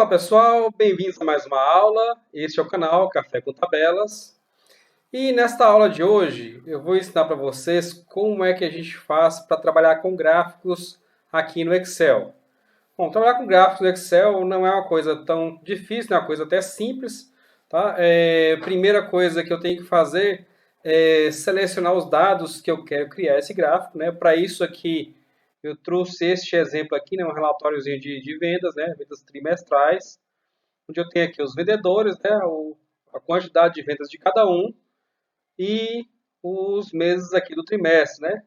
Olá pessoal, bem-vindos a mais uma aula. Este é o canal Café com Tabelas. E nesta aula de hoje eu vou ensinar para vocês como é que a gente faz para trabalhar com gráficos aqui no Excel. Bom, trabalhar com gráficos no Excel não é uma coisa tão difícil, é uma coisa até simples. Tá? Primeira coisa que eu tenho que fazer é selecionar os dados que eu quero criar esse gráfico. Né? Para isso aqui eu trouxe este exemplo aqui, né, um relatóriozinho de vendas, né, vendas trimestrais, onde eu tenho aqui os vendedores, né, a quantidade de vendas de cada um e os meses aqui do trimestre, né?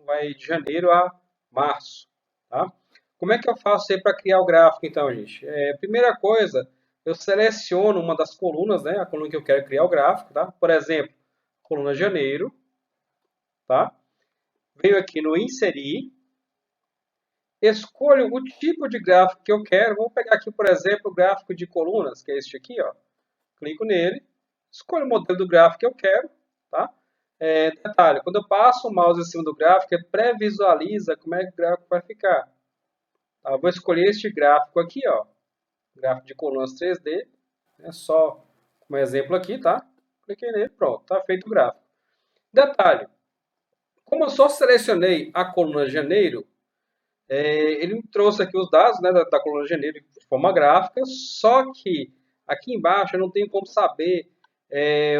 Vai de janeiro a março, tá? Como é que eu faço aí para criar o gráfico, então, gente? Primeira coisa, eu seleciono uma das colunas, né, a coluna que eu quero criar o gráfico, tá? Por exemplo, coluna janeiro, tá? Venho aqui no inserir, escolho o tipo de gráfico que eu quero. Vou pegar aqui, por exemplo, o gráfico de colunas, que é este aqui, ó. Clico nele, escolho o modelo do gráfico que eu quero, tá? Detalhe, quando eu passo o mouse em cima do gráfico, ele pré-visualiza como é que o gráfico vai ficar. Tá? Vou escolher este gráfico aqui, ó, gráfico de colunas 3D, só como exemplo aqui, tá? Cliquei nele, pronto, tá feito o gráfico. Detalhe, como eu só selecionei a coluna janeiro, ele me trouxe aqui os dados, né, da coluna de janeiro de forma gráfica, só que aqui embaixo eu não tenho como saber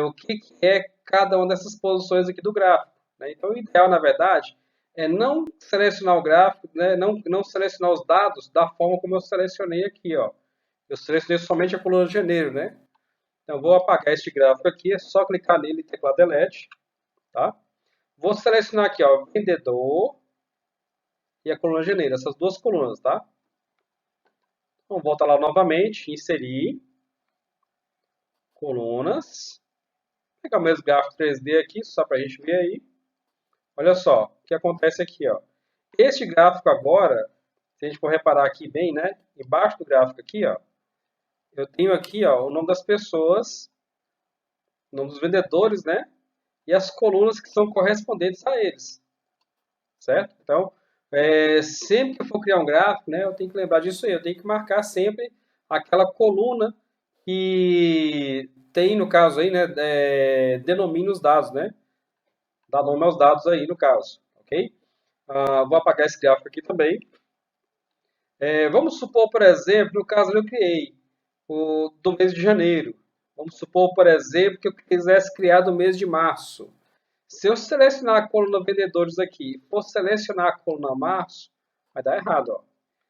o que é cada uma dessas posições aqui do gráfico. Né? Então, o ideal, na verdade, é não selecionar o gráfico, né, não selecionar os dados da forma como eu selecionei aqui. Ó. Eu selecionei somente a coluna de janeiro. Né? Então, vou apagar este gráfico aqui, é só clicar nele e teclado Delete. Tá? Vou selecionar aqui, ó, vendedor e a coluna janeiro, essas duas colunas, tá? Então, volta lá novamente, inserir, colunas, vou pegar o mesmo gráfico 3D aqui, só para a gente ver aí. Olha só, o que acontece aqui, ó. Este gráfico agora, se a gente for reparar aqui bem, né, embaixo do gráfico aqui, ó, eu tenho aqui, ó, o nome das pessoas, o nome dos vendedores, né, e as colunas que são correspondentes a eles, certo? Então, sempre que eu for criar um gráfico, né, eu tenho que lembrar disso aí, eu tenho que marcar sempre aquela coluna que tem, no caso aí, né, denomina os dados, né, dá nome aos dados aí, no caso, ok? Vou apagar esse gráfico aqui também. Vamos supor, por exemplo, no caso eu criei o do mês de janeiro. Vamos supor, por exemplo, que eu quisesse criar do mês de março. Se eu selecionar a coluna vendedores aqui e for selecionar a coluna março, vai dar errado, ó.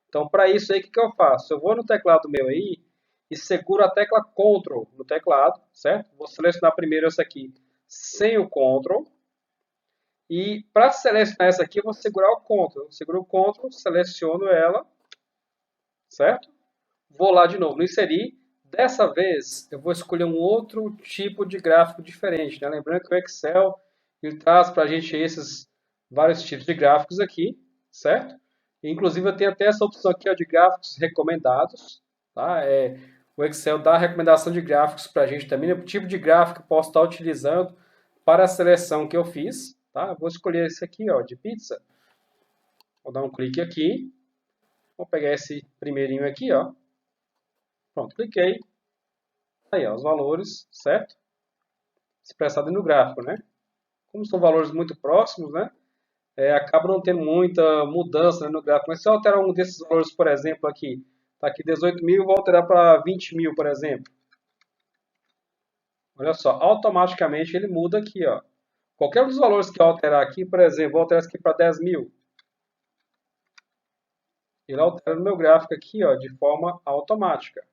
Então, para isso aí, o que eu faço? Eu vou no teclado meu aí e seguro a tecla Ctrl no teclado, certo? Vou selecionar primeiro essa aqui sem o Ctrl. E para selecionar essa aqui, eu vou segurar o Ctrl. Eu seguro o Ctrl, seleciono ela, certo? Vou lá de novo no inserir. Dessa vez, eu vou escolher um outro tipo de gráfico diferente. Né? Lembrando que o Excel ele traz para a gente esses vários tipos de gráficos aqui, certo? Inclusive, eu tenho até essa opção aqui ó, de gráficos recomendados. Tá? O Excel dá a recomendação de gráficos para a gente também, né? O tipo de gráfico que eu posso estar utilizando para a seleção que eu fiz. Tá? Vou escolher esse aqui, ó, de pizza. Vou dar um clique aqui. Vou pegar esse primeirinho aqui, ó. Pronto, cliquei. Aí, ó, os valores, certo? Expressado no gráfico, né? Como são valores muito próximos, né? Acaba não tendo muita mudança, né, no gráfico. Mas se eu alterar um desses valores, por exemplo, aqui, tá aqui 18 mil, vou alterar para 20 mil, por exemplo. Olha só, automaticamente ele muda aqui, ó. Qualquer um dos valores que eu alterar aqui, por exemplo, vou alterar isso aqui para 10 mil. Ele altera no meu gráfico aqui, ó, de forma automática.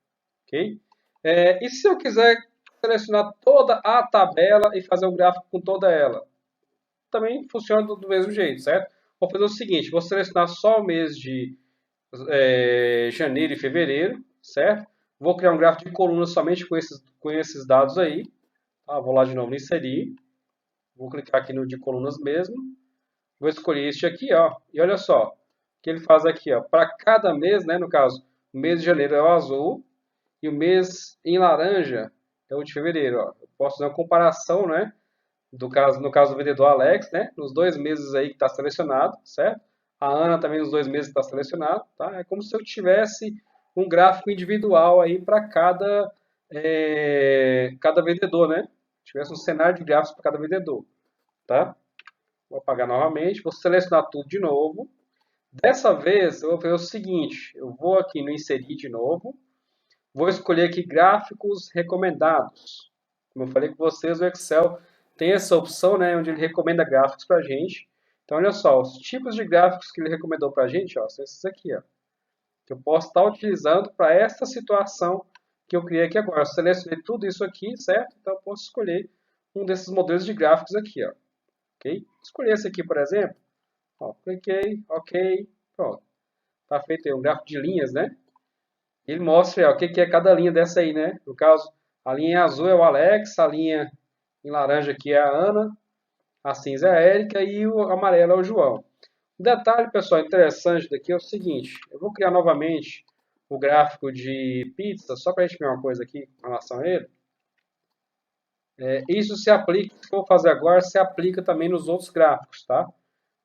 Ok? E se eu quiser selecionar toda a tabela e fazer um gráfico com toda ela? Também funciona do mesmo jeito, certo? Vou fazer o seguinte, vou selecionar só o mês de janeiro e fevereiro, certo? Vou criar um gráfico de colunas somente com esses dados aí. Tá? Vou lá de novo no inserir. Vou clicar aqui no de colunas mesmo. Vou escolher este aqui, ó. E olha só, o que ele faz aqui, ó. Para cada mês, né, no caso, o mês de janeiro é o azul e o mês em laranja é o de fevereiro, ó. Eu posso fazer uma comparação, né, no caso do vendedor Alex, né, nos 2 meses aí que está selecionado, certo? A Ana também nos 2 meses que está selecionado, tá? É como se eu tivesse um gráfico individual aí para cada vendedor, né? Tivesse um cenário de gráficos para cada vendedor, tá? Vou apagar novamente, vou selecionar tudo de novo. Dessa vez eu vou fazer o seguinte, eu vou aqui no inserir de novo, vou escolher aqui gráficos recomendados. Como eu falei com vocês, o Excel tem essa opção, né, onde ele recomenda gráficos para a gente. Então, olha só, os tipos de gráficos que ele recomendou para a gente, ó, são esses aqui, ó, que eu posso estar utilizando para esta situação que eu criei aqui agora. Eu selecionei tudo isso aqui, certo? Então, eu posso escolher um desses modelos de gráficos aqui, ó. Ok? Escolhi esse aqui, por exemplo. Ó, cliquei, ok, pronto. Tá feito aí um gráfico de linhas, né? Ele mostra ó, o que é cada linha dessa aí, né? No caso, a linha em azul é o Alex, a linha em laranja aqui é a Ana, a cinza é a Érica e o amarelo é o João. Um detalhe, pessoal, interessante daqui é o seguinte. Eu vou criar novamente o gráfico de pizza, só para a gente ver uma coisa aqui em relação a ele. Isso se aplica, o que eu vou fazer agora, se aplica também nos outros gráficos, tá?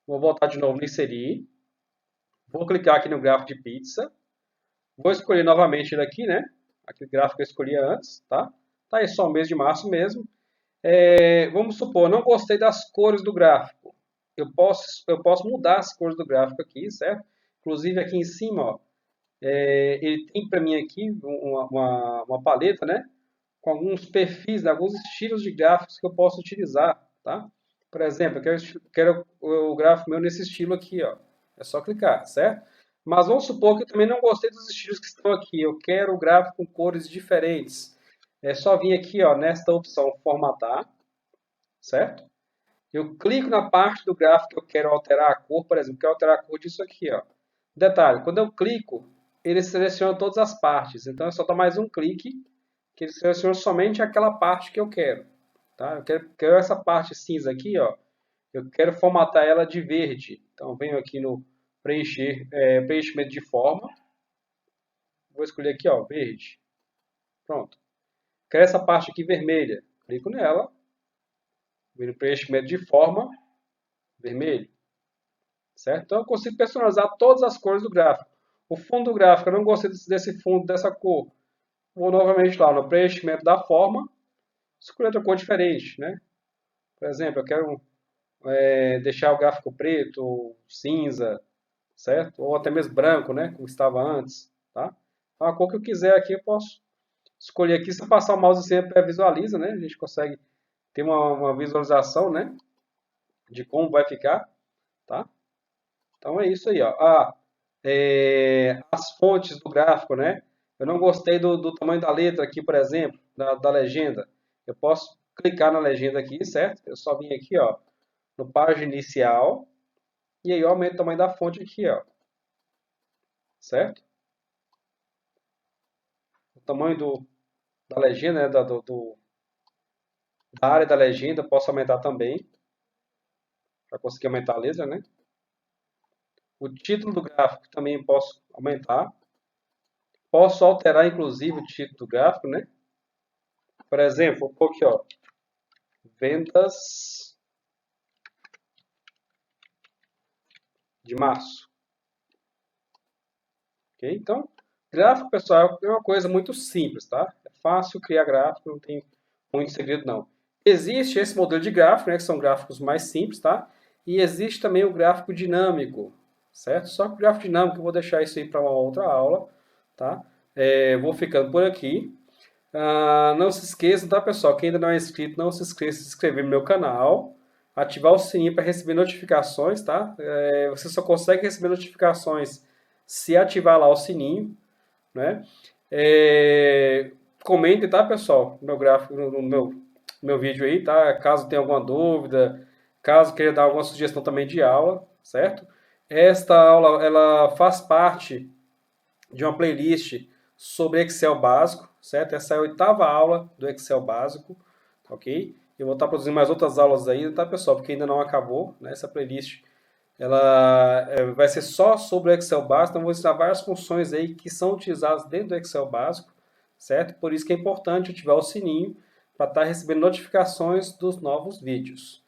Vou voltar de novo no inserir. Vou clicar aqui no gráfico de pizza. Vou escolher novamente ele aqui, né? Aquele gráfico que eu escolhi antes, tá? Tá aí só o mês de março mesmo. Vamos supor, não gostei das cores do gráfico. Eu posso mudar as cores do gráfico aqui, certo? Inclusive aqui em cima, ó, ele tem para mim aqui uma paleta, né? Com alguns perfis, né, alguns estilos de gráficos que eu posso utilizar, tá? Por exemplo, eu quero o gráfico meu nesse estilo aqui, ó. É só clicar, certo? Mas vamos supor que eu também não gostei dos estilos que estão aqui. Eu quero o gráfico com cores diferentes. É só vir aqui, ó, nesta opção formatar, certo? Eu clico na parte do gráfico que eu quero alterar a cor, por exemplo, quero alterar a cor disso aqui, ó. Detalhe, quando eu clico, ele seleciona todas as partes. Então é só dar mais um clique que ele seleciona somente aquela parte que eu quero. Tá? Eu quero essa parte cinza aqui, ó. Eu quero formatar ela de verde. Então venho aqui no preenchimento de forma. Vou escolher aqui, ó, verde. Pronto. Quero essa parte aqui vermelha. Clico nela. Venho no preenchimento de forma, vermelho. Certo? Então eu consigo personalizar todas as cores do gráfico. O fundo do gráfico, eu não gostei desse fundo, dessa cor. Vou novamente lá no preenchimento da forma. Escolher outra cor diferente, né? Por exemplo, eu quero deixar o gráfico preto, cinza, certo? Ou até mesmo branco, né? Como estava antes, tá? Então, a cor que eu quiser aqui, eu posso escolher aqui. Se eu passar o mouse sempre visualiza, né? A gente consegue ter uma visualização, né? De como vai ficar, tá? Então é isso aí, ó. As fontes do gráfico, né? Eu não gostei do tamanho da letra aqui, por exemplo, da legenda. Eu posso clicar na legenda aqui, certo? Eu só vim aqui, ó, no página inicial, e aí eu aumento o tamanho da fonte aqui, ó. Certo? O tamanho da legenda, né, da área da legenda, posso aumentar também, para conseguir aumentar a letra, né? O título do gráfico também posso aumentar. Posso alterar, inclusive, o título do gráfico, né? Por exemplo, vou pôr aqui, ó, vendas de março. Ok? Então, gráfico, pessoal, é uma coisa muito simples, tá? É fácil criar gráfico, não tem muito segredo, não. Existe esse modelo de gráfico, né, que são gráficos mais simples, tá? E existe também o gráfico dinâmico, certo? Só que o gráfico dinâmico, eu vou deixar isso aí para uma outra aula, tá? Vou ficando por aqui. Não se esqueçam, tá, pessoal? Quem ainda não é inscrito, não se esqueça de se inscrever no meu canal, ativar o sininho para receber notificações, tá? Você só consegue receber notificações se ativar lá o sininho, né? Comentem, tá, pessoal? No meu gráfico, no meu vídeo aí, tá? Caso tenha alguma dúvida, caso queira dar alguma sugestão também de aula, certo? Esta aula, ela faz parte de uma playlist sobre Excel básico, certo? Essa é a 8ª aula do Excel básico, ok? Eu vou estar produzindo mais outras aulas aí, tá, pessoal? Porque ainda não acabou, né? Essa playlist ela vai ser só sobre o Excel básico, então vou ensinar várias funções aí que são utilizadas dentro do Excel básico, certo? Por isso que é importante ativar o sininho para estar recebendo notificações dos novos vídeos.